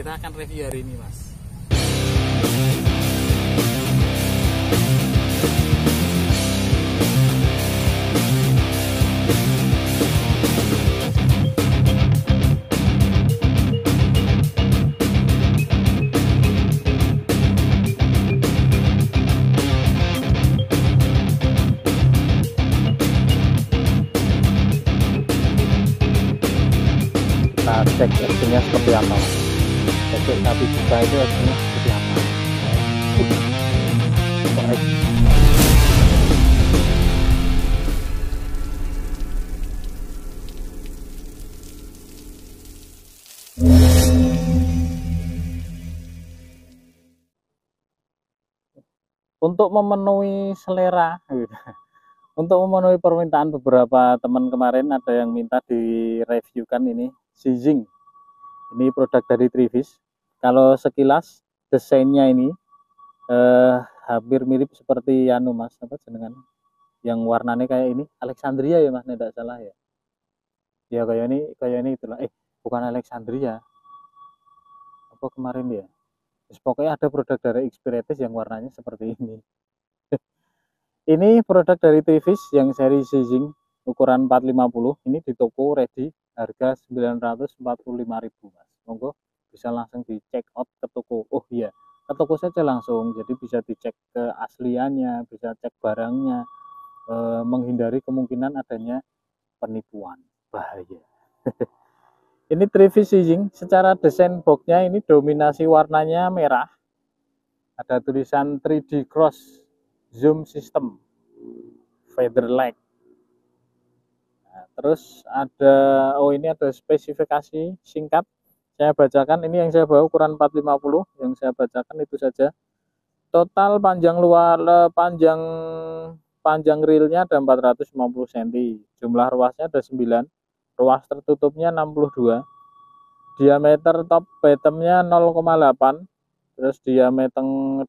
Kita akan review hari ini, Mas. Kita cek hasilnya seperti apa. Cek tapi juga itu hasilnya seperti apa. Baik. Untuk memenuhi selera, untuk memenuhi permintaan beberapa teman kemarin, ada yang minta direviewkan ini Seizing. Ini produk dari Trivis. Kalau sekilas desainnya ini hampir mirip seperti anu Mas, apa jenengan? Yang warnanya kayak ini, Alexandria ya Mas, tidak salah ya. Ya kayak ini itulah. Bukan Alexandria. Apa kemarin ya? Terus pokoknya ada produk dari Xperitis yang warnanya seperti ini. Ini produk dari Trivis yang seri Seizing ukuran 450. Ini di toko ready harga 945.000 Mas. Monggo bisa langsung di check out ke toko. Oh iya, ke toko saja langsung. Jadi bisa dicek keasliannya, bisa cek barangnya, menghindari kemungkinan adanya penipuan. Bahaya. Ini Trivis Seizing. Secara desain boxnya ini dominasi warnanya merah. Ada tulisan 3D Cross Zoom System Feather Light. Nah, terus ada ini ada spesifikasi singkat. Saya bacakan, ini yang saya bawa ukuran 450, yang saya bacakan itu saja. Total panjang panjang reelnya ada 450 cm. Jumlah ruasnya ada 9. Ruas tertutupnya 62. Diameter top bottomnya 0,8. Terus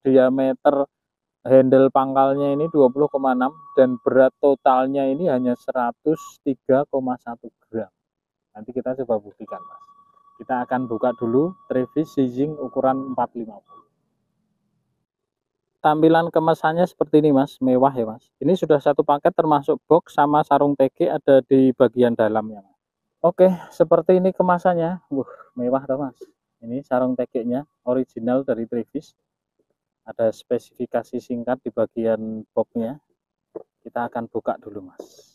diameter handle pangkalnya ini 20,6 dan berat totalnya ini hanya 103,1 gram. Nanti kita coba buktikan Mas. Kita akan buka dulu Trivis Seizing ukuran 450. Tampilan kemasannya seperti ini Mas, mewah ya Mas. Ini sudah satu paket termasuk box sama sarung TG ada di bagian dalamnya Mas. Oke, seperti ini kemasannya. Mewah tuh Mas. Ini sarung TG-nya original dari Trivis. Ada spesifikasi singkat di bagian boxnya. Kita akan buka dulu Mas.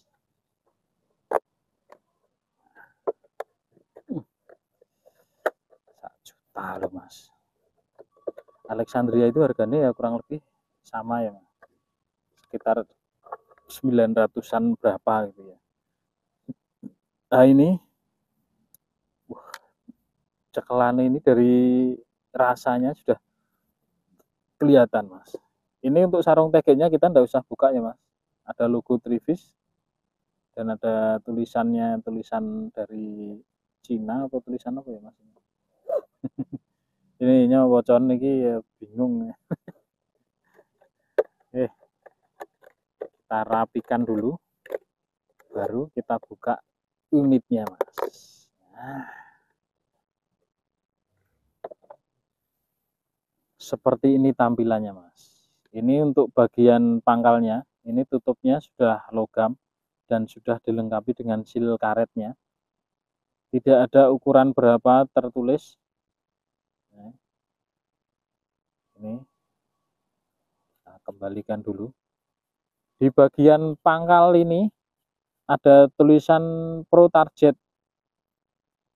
1 juta loh Mas. Alexandria itu harganya ya kurang lebih sama ya Mas. Sekitar 900-an berapa gitu ya. Nah ini cekelan ini dari rasanya sudah kelihatan Mas. Ini untuk sarung TG-nya kita tidak usah buka ya Mas. Ada logo Trivis dan ada tulisannya, tulisan dari Cina atau tulisan apa ya Mas? Ini bocor nih ya bingung. Kita rapikan dulu, baru kita buka unitnya Mas. Nah, seperti ini tampilannya Mas. Ini untuk bagian pangkalnya, ini tutupnya sudah logam dan sudah dilengkapi dengan seal karetnya. Tidak ada ukuran berapa tertulis. Nah, ini kita kembalikan dulu. Di bagian pangkal ini ada tulisan Pro Target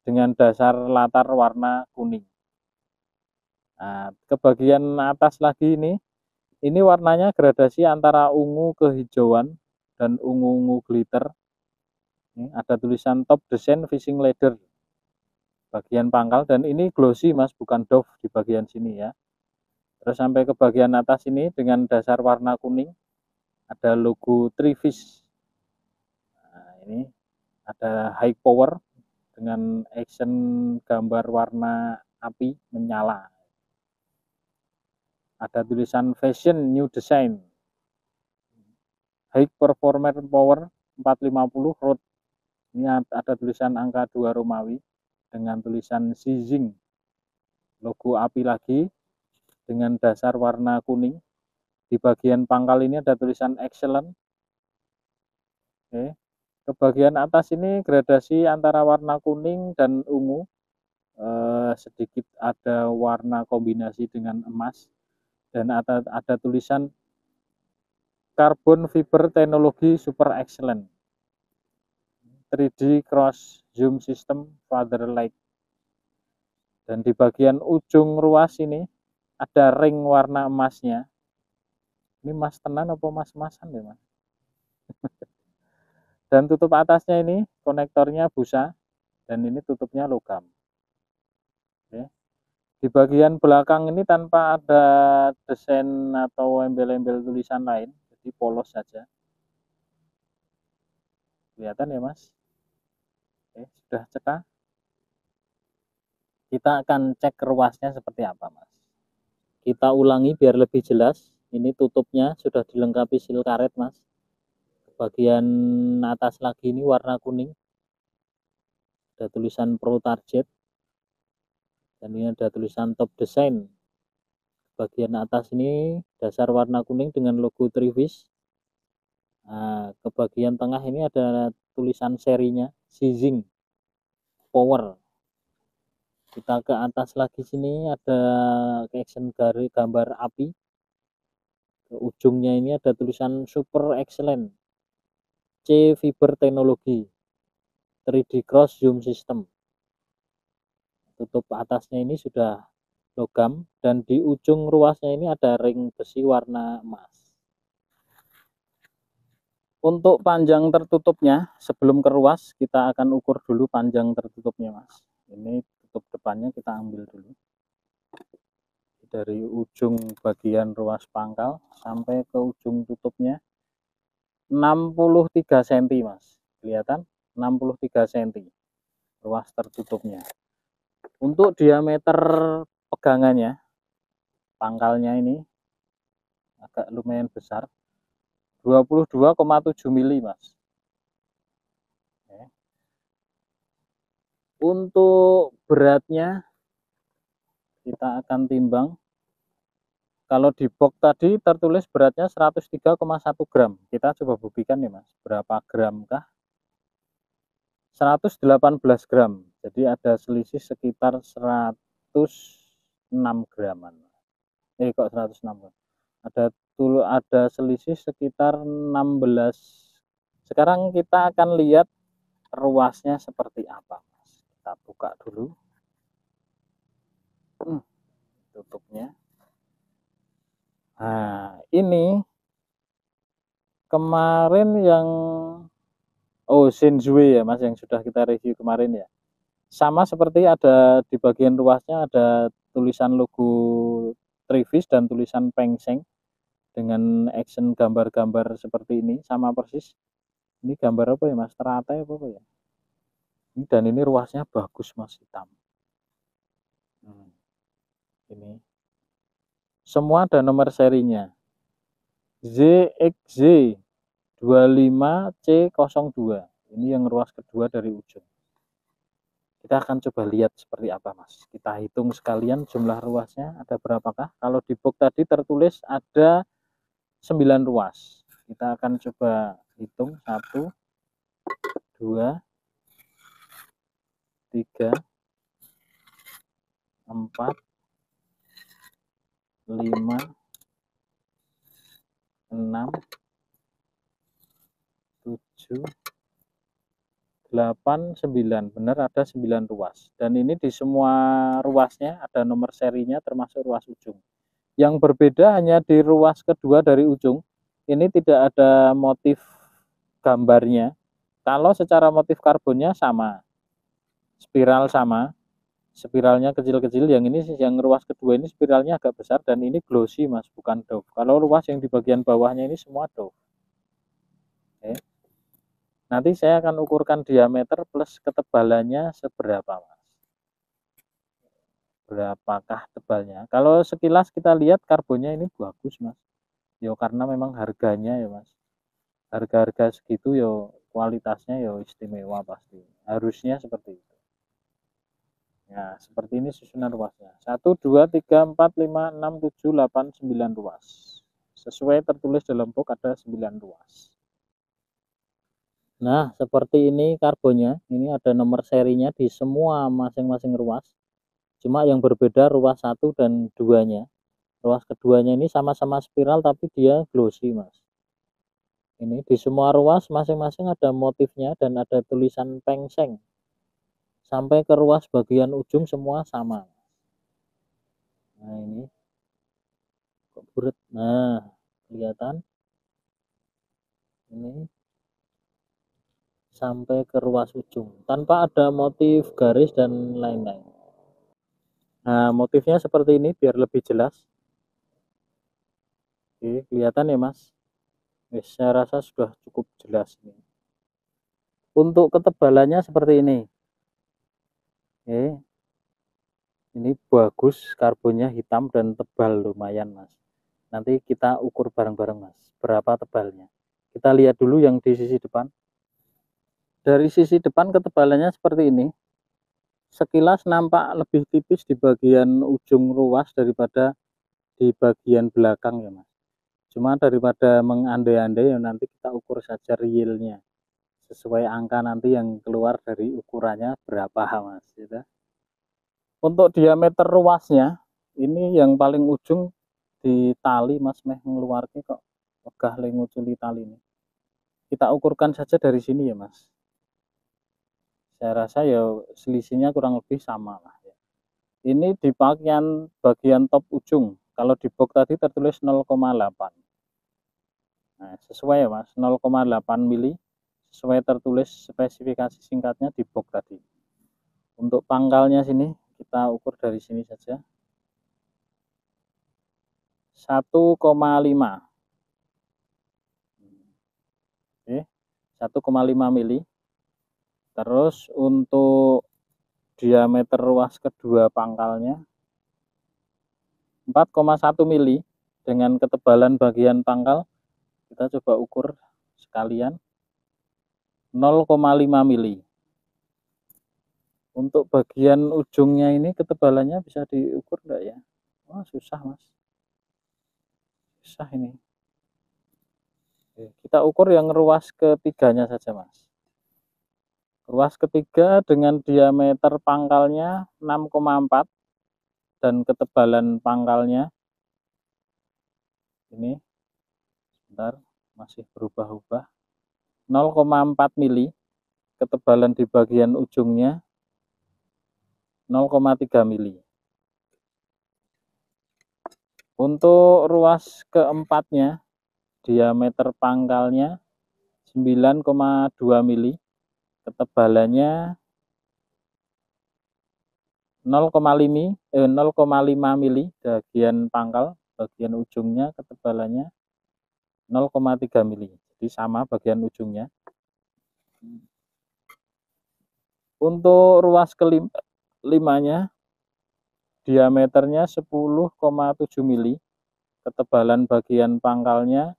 dengan dasar latar warna kuning. Nah, ke bagian atas lagi ini warnanya gradasi antara ungu kehijauan dan ungu-ungu glitter. Ini ada tulisan Top Design Fishing Leather bagian pangkal dan ini glossy Mas, bukan doff di bagian sini ya. Terus sampai ke bagian atas ini dengan dasar warna kuning ada logo Trivis. Nah, ini ada high power dengan action gambar warna api menyala. Ada tulisan Fashion New Design High Performer Power 450 Road. Ini ada tulisan angka 2 Romawi dengan tulisan Seizing. logo api lagi dengan dasar warna kuning. Di bagian pangkal ini ada tulisan excellent. Oke. Ke bagian atas ini gradasi antara warna kuning dan ungu. Sedikit ada warna kombinasi dengan emas. Dan ada tulisan Carbon Fiber Teknologi Super Excellent. 3D Cross Zoom System Father Light. Dan di bagian ujung ruas ini ada ring warna emasnya. Ini mas tenan apa mas-masan ya mas? Dan tutup atasnya ini konektornya busa dan ini tutupnya logam. Oke. Di bagian belakang ini tanpa ada desain atau embel-embel tulisan lain, jadi polos saja. Kelihatan ya mas? Oke, sudah cekak. Kita akan cek ruasnya seperti apa mas. Kita ulangi biar lebih jelas. Ini tutupnya sudah dilengkapi seal karet mas. Bagian atas lagi ini warna kuning. Ada tulisan Pro Target. Dan ini ada tulisan Top Design. Bagian atas ini dasar warna kuning dengan logo Trivis. Nah, ke bagian tengah ini ada tulisan serinya Seizing Power. Kita ke atas lagi sini ada action gambar api. Ke ujungnya ini ada tulisan Super Excellent C Fiber Teknologi 3D Cross Zoom System. Tutup atasnya ini sudah logam dan di ujung ruasnya ini ada ring besi warna emas. Untuk panjang tertutupnya sebelum ke ruas kita akan ukur dulu panjang tertutupnya mas. Ini tutup depannya kita ambil dulu. Dari ujung bagian ruas pangkal sampai ke ujung tutupnya 63 cm mas. Kelihatan 63 cm ruas tertutupnya. Untuk diameter pegangannya pangkalnya ini agak lumayan besar 22,7 mili mas. Untuk beratnya kita akan timbang. Kalau di box tadi tertulis beratnya 103,1 gram. Kita coba buktikan nih mas, berapa gram kah? 118 gram. Jadi ada selisih sekitar 106 graman. Kok 106 gram? Ada selisih sekitar 16. Sekarang kita akan lihat ruasnya seperti apa. Kita buka dulu. Tutupnya. Nah, ini kemarin yang Shenzhou ya mas, yang sudah kita review kemarin ya. Sama seperti ada di bagian ruasnya ada tulisan logo Trivis dan tulisan Pengseng dengan action gambar-gambar seperti ini, sama persis. Ini gambar apa ya mas? Teratai apa ya? Dan ini ruasnya bagus mas, hitam. Ini semua ada nomor serinya. ZXZ 25C02. Ini yang ruas kedua dari ujung. Kita akan coba lihat seperti apa mas. Kita hitung sekalian jumlah ruasnya ada berapakah. Kalau di box tadi tertulis ada 9 ruas. Kita akan coba hitung 1, 2, 3, 4, 5, 6, 7, 8, 9. Benar ada 9 ruas. Dan ini di semua ruasnya ada nomor serinya termasuk ruas ujung. Yang berbeda hanya di ruas kedua dari ujung. Ini tidak ada motif gambarnya. Kalau secara motif karbonnya sama. Spiral sama. Spiralnya kecil-kecil, yang ini yang ruas kedua ini spiralnya agak besar dan ini glossy mas, bukan doff. Kalau ruas yang di bagian bawahnya ini semua doff. Oke. Nanti saya akan ukurkan diameter plus ketebalannya seberapa mas. Berapakah tebalnya? Kalau sekilas kita lihat karbonnya ini bagus mas. Yo karena memang harganya ya mas. Harga-harga segitu yo kualitasnya yo istimewa pasti. Harusnya seperti itu. Nah, seperti ini susunan ruasnya. 1, 2, 3, 4, 5, 6, 7, 8, 9 ruas. Sesuai tertulis dalam box ada 9 ruas. Nah, seperti ini karbonnya. Ini ada nomor serinya di semua masing-masing ruas. Cuma yang berbeda ruas 1 dan 2-nya. Ruas keduanya ini sama-sama spiral tapi dia glossy, Mas. Ini di semua ruas masing-masing ada motifnya dan ada tulisan pengseng. Sampai ke ruas bagian ujung semua sama. Nah, ini kok buret. Nah, kelihatan ini sampai ke ruas ujung tanpa ada motif garis dan lain-lain. Nah, motifnya seperti ini biar lebih jelas. Oke, kelihatan ya, Mas? Saya rasa sudah cukup jelas ini. Untuk ketebalannya seperti ini. Oke. Ini bagus, karbonnya hitam dan tebal lumayan, Mas. Nanti kita ukur bareng-bareng, Mas, berapa tebalnya. Kita lihat dulu yang di sisi depan. Dari sisi depan ketebalannya seperti ini. Sekilas nampak lebih tipis di bagian ujung ruas daripada di bagian belakang ya, Mas. Cuma daripada mengandai-andai ya nanti kita ukur saja realnya. Sesuai angka nanti yang keluar dari ukurannya berapa, Mas, gitu. Untuk diameter ruasnya ini yang paling ujung di tali, Mas, meh ngeluarke kok wegah le nguculi tali ini. Kita ukurkan saja dari sini ya, Mas. Saya rasa ya selisihnya kurang lebih sama lah ya. Ini di bagian top ujung. Kalau di box tadi tertulis 0,8. Nah, sesuai ya, Mas, 0,8 mili sesuai tertulis spesifikasi singkatnya di box tadi. Untuk pangkalnya sini kita ukur dari sini saja. 1,5. Oke, 1,5 mili. Terus untuk diameter ruas kedua pangkalnya 4,1 mili dengan ketebalan bagian pangkal kita coba ukur sekalian 0,5 mili. Untuk bagian ujungnya ini ketebalannya bisa diukur enggak ya? Wah, susah, Mas. Susah ini. Oke, kita ukur yang ruas ketiganya saja, Mas. Ruas ketiga dengan diameter pangkalnya 6,4 dan ketebalan pangkalnya ini sebentar masih berubah-ubah 0,4 mili, ketebalan di bagian ujungnya 0,3 mili. Untuk ruas keempatnya diameter pangkalnya 9,2 mili, ketebalannya 0,5 mili bagian pangkal, bagian ujungnya ketebalannya 0,3 mili. Jadi sama bagian ujungnya. Untuk ruas kelimanya diameternya 10,7 mili, ketebalan bagian pangkalnya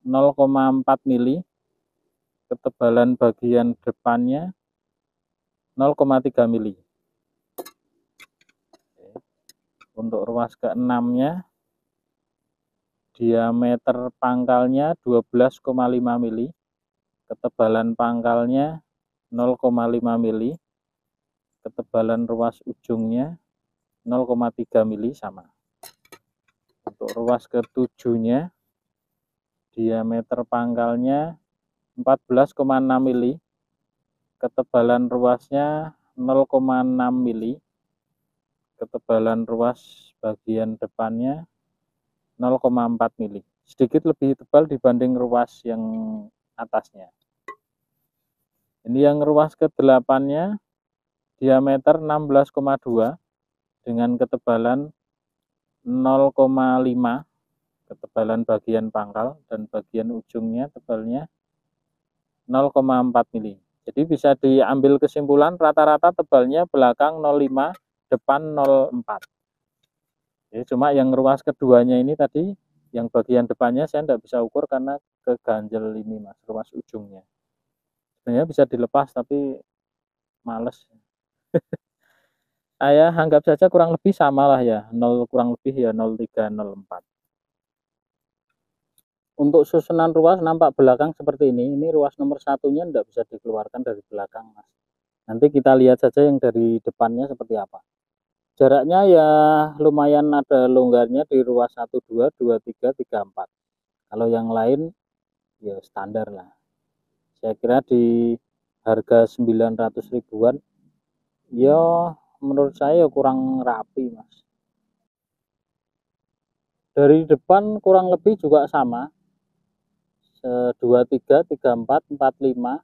0,4 mili, ketebalan bagian depannya 0,3 mili. Untuk ruas keenamnya diameter pangkalnya 12,5 mili, ketebalan pangkalnya 0,5 mili, ketebalan ruas ujungnya 0,3 mili sama. Untuk ruas ketujuhnya diameter pangkalnya 14,6 mili, ketebalan ruasnya 0,6 mili, ketebalan ruas bagian depannya 0,4 mili. Sedikit lebih tebal dibanding ruas yang atasnya. Ini yang ruas ke-8-nya diameter 16,2 dengan ketebalan 0,5, ketebalan bagian pangkal dan bagian ujungnya tebalnya 0,4 mili. Jadi bisa diambil kesimpulan rata-rata tebalnya belakang 0,5, depan 0,4. Jadi cuma yang ruas keduanya ini tadi, yang bagian depannya saya tidak bisa ukur karena keganjel ini, Mas, ruas ujungnya. Sebenarnya bisa dilepas tapi males. Saya anggap saja kurang lebih sama lah ya, 0 kurang lebih ya 0304. Untuk susunan ruas nampak belakang seperti ini. Ini ruas nomor satunya tidak bisa dikeluarkan dari belakang, Mas. Nanti kita lihat saja yang dari depannya seperti apa. Jaraknya ya lumayan ada longgarnya di ruas 12, 23, 34. Kalau yang lain ya standar lah. Saya kira di harga 900 ribuan ya menurut saya kurang rapi, Mas. Dari depan kurang lebih juga sama, 23, 34, 45.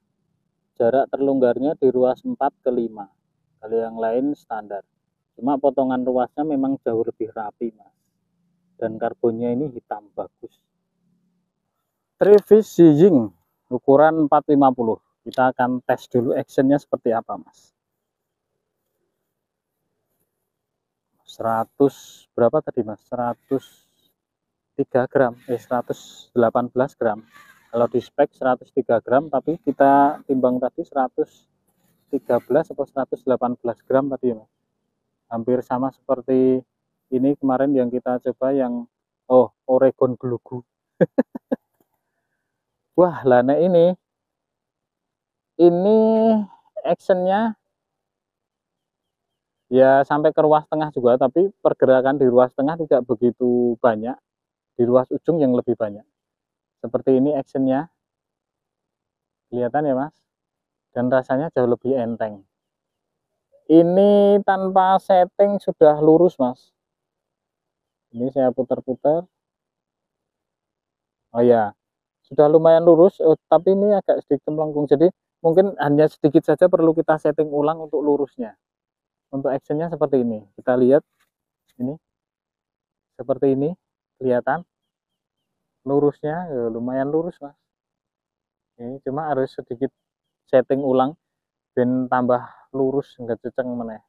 Jarak terlonggarnya di ruas 4 ke 5. Kalau yang lain standar. Cuma potongan ruasnya memang jauh lebih rapi, Mas. Dan karbonnya ini hitam bagus. Trevis Ying ukuran 450. Kita akan tes dulu actionnya seperti apa, Mas. 100 berapa tadi, Mas? 103 gram, 118 gram. Kalau di spek 103 gram, tapi kita timbang tadi 113 atau 118 gram tadi, Mas. Hampir sama seperti ini kemarin yang kita coba yang Oregon Glugu. Wah, lana ini actionnya ya sampai ke ruas tengah juga, tapi pergerakan di ruas tengah tidak begitu banyak, di ruas ujung yang lebih banyak. Seperti ini actionnya, kelihatan ya Mas, dan rasanya jauh lebih enteng. Ini tanpa setting sudah lurus, Mas. Ini saya putar-putar. Oh ya, sudah lumayan lurus, tapi ini agak sedikit melengkung. Jadi mungkin hanya sedikit saja perlu kita setting ulang untuk lurusnya. Untuk actionnya seperti ini. Kita lihat ini seperti ini, kelihatan lurusnya ya, lumayan lurus, Mas. Ini cuma harus sedikit setting ulang dan tambah lurus enggak ceceng meneh.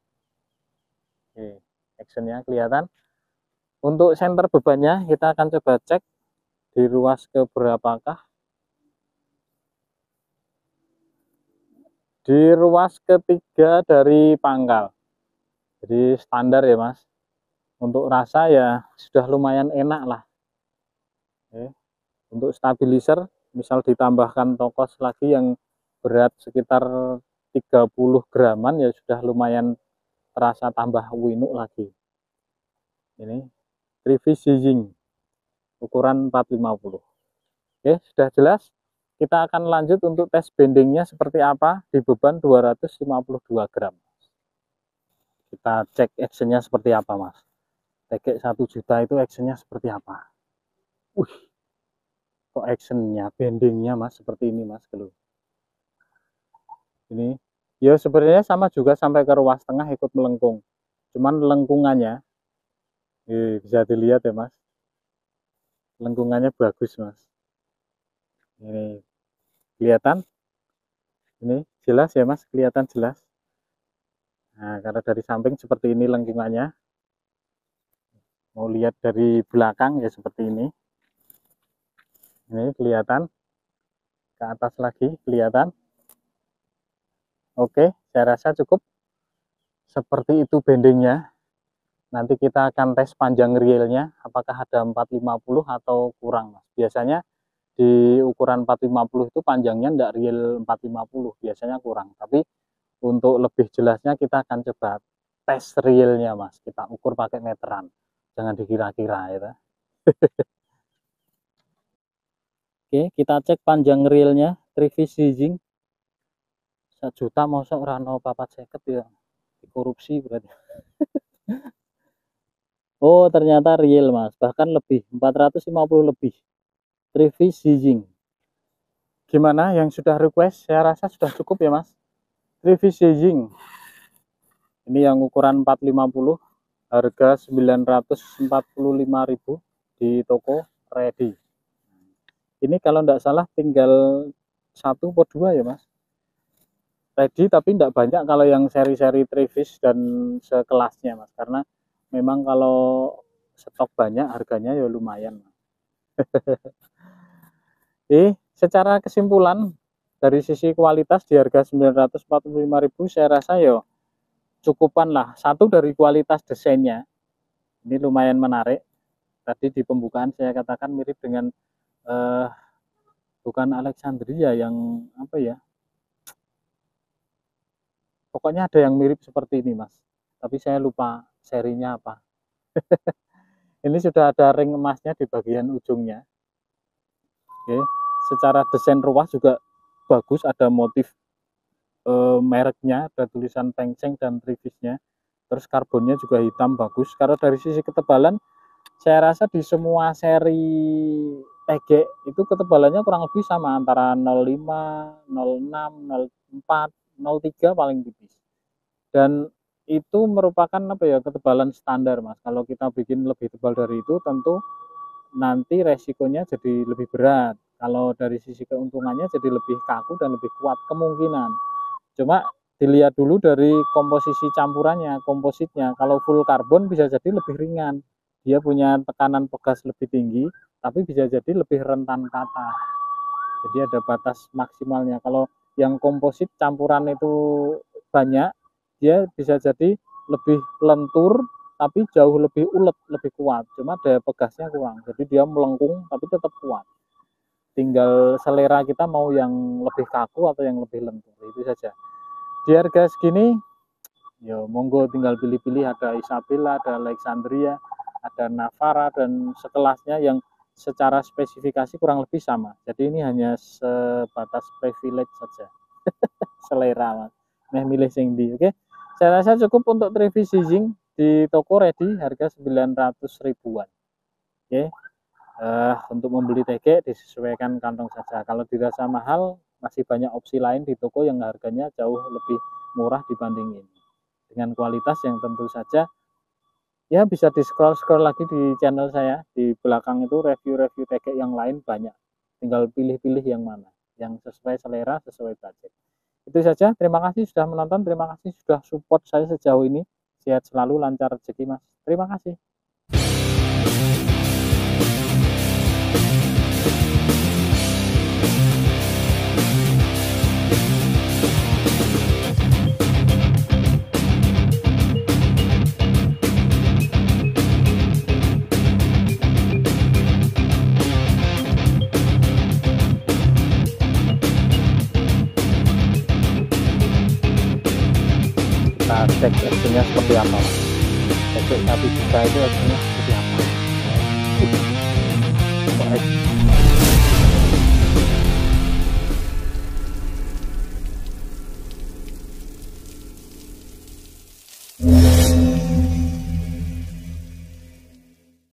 Oke, actionnya kelihatan. Untuk center bebannya kita akan coba cek di ruas keberapakah. Di ruas ketiga dari pangkal. Jadi standar ya Mas. Untuk rasa ya sudah lumayan enak lah. Oke. Untuk stabilizer misal ditambahkan tokos lagi yang berat sekitar 30 graman ya sudah lumayan terasa tambah winuk lagi. Ini Trevis Ying ukuran 450. Oke, sudah jelas. Kita akan lanjut untuk tes bendingnya seperti apa di beban 252 gram. Kita cek actionnya seperti apa, Mas. Tegek 1 juta itu actionnya seperti apa. Kok actionnya, bendingnya Mas, seperti ini Mas. Ini, ya sebenarnya sama juga sampai ke ruas tengah ikut melengkung. Cuman lengkungannya, bisa dilihat ya Mas. Lengkungannya bagus Mas. Ini, kelihatan? Ini jelas ya Mas, kelihatan jelas. Nah, karena dari samping seperti ini lengkungannya. Mau lihat dari belakang ya seperti ini. Ini kelihatan. Ke atas lagi kelihatan. Oke, saya rasa cukup. Seperti itu bendingnya. Nanti kita akan tes panjang reelnya. Apakah ada 450 atau kurang. Biasanya di ukuran 450 itu panjangnya tidak reel 450. Biasanya kurang. Tapi untuk lebih jelasnya kita akan coba tes reelnya Mas. Kita ukur pakai meteran. Jangan dikira-kira ya. Oke, kita cek panjang reelnya. Trevis Ying 1 juta masa rano papat seket ya. Korupsi berarti. Oh, ternyata real, Mas. Bahkan lebih, 450 lebih. Trevis Ying. Gimana yang sudah request? Saya rasa sudah cukup ya, Mas. Trevis Ying. Ini yang ukuran 450, harga 945.000 di toko ready. Ini kalau tidak salah tinggal 1 atau 2 ya, Mas. Ready tapi tidak banyak kalau yang seri-seri Trevis dan sekelasnya Mas, karena memang kalau stok banyak harganya ya lumayan. Secara kesimpulan dari sisi kualitas di harga 945.000 saya rasa ya cukupan lah. Satu dari kualitas desainnya, ini lumayan menarik. Tadi di pembukaan saya katakan mirip dengan bukan Alexandria yang apa ya, pokoknya ada yang mirip seperti ini mas, tapi saya lupa serinya apa. Ini sudah ada ring emasnya di bagian ujungnya. Oke, secara desain ruas juga bagus, ada motif mereknya, ada tulisan Peng Cheng dan Trivisnya. Terus karbonnya juga hitam bagus. Kalau dari sisi ketebalan, saya rasa di semua seri TG itu ketebalannya kurang lebih sama, antara 05, 06, 04, 03 paling tipis. Dan itu merupakan apa ya, ketebalan standar mas. Kalau kita bikin lebih tebal dari itu, tentu nanti resikonya jadi lebih berat. Kalau dari sisi keuntungannya jadi lebih kaku dan lebih kuat kemungkinan. Cuma dilihat dulu dari komposisi campurannya, kompositnya. Kalau full karbon bisa jadi lebih ringan, dia punya tekanan pegas lebih tinggi, tapi bisa jadi lebih rentan patah. Jadi ada batas maksimalnya. Kalau yang komposit campuran itu banyak, dia bisa jadi lebih lentur, tapi jauh lebih ulet, lebih kuat. Cuma daya pegasnya kurang, jadi dia melengkung tapi tetap kuat. Tinggal selera kita mau yang lebih kaku atau yang lebih lentur, itu saja. Di harga segini, ya monggo tinggal pilih-pilih. Ada Isabella, ada Alexandria, ada Navara dan sekelasnya yang secara spesifikasi kurang lebih sama. Jadi ini hanya sebatas privilege saja. Selera mas, milih sing di. Oke, saya rasa cukup untuk revisi zinc di toko ready harga 900 ribuan. Oke, untuk membeli TG disesuaikan kantong saja. Kalau dirasa mahal, masih banyak opsi lain di toko yang harganya jauh lebih murah dibanding ini, dengan kualitas yang tentu saja ya bisa di scroll lagi di channel saya. Di belakang itu review-review TG yang lain banyak, tinggal pilih-pilih yang mana yang sesuai selera, sesuai budget. Itu saja, terima kasih sudah menonton, terima kasih sudah support saya sejauh ini. Sehat selalu, lancar rezeki mas. Terima kasih. Cek hasilnya seperti apa mas. Cek 1 juta itu hasilnya seperti apa.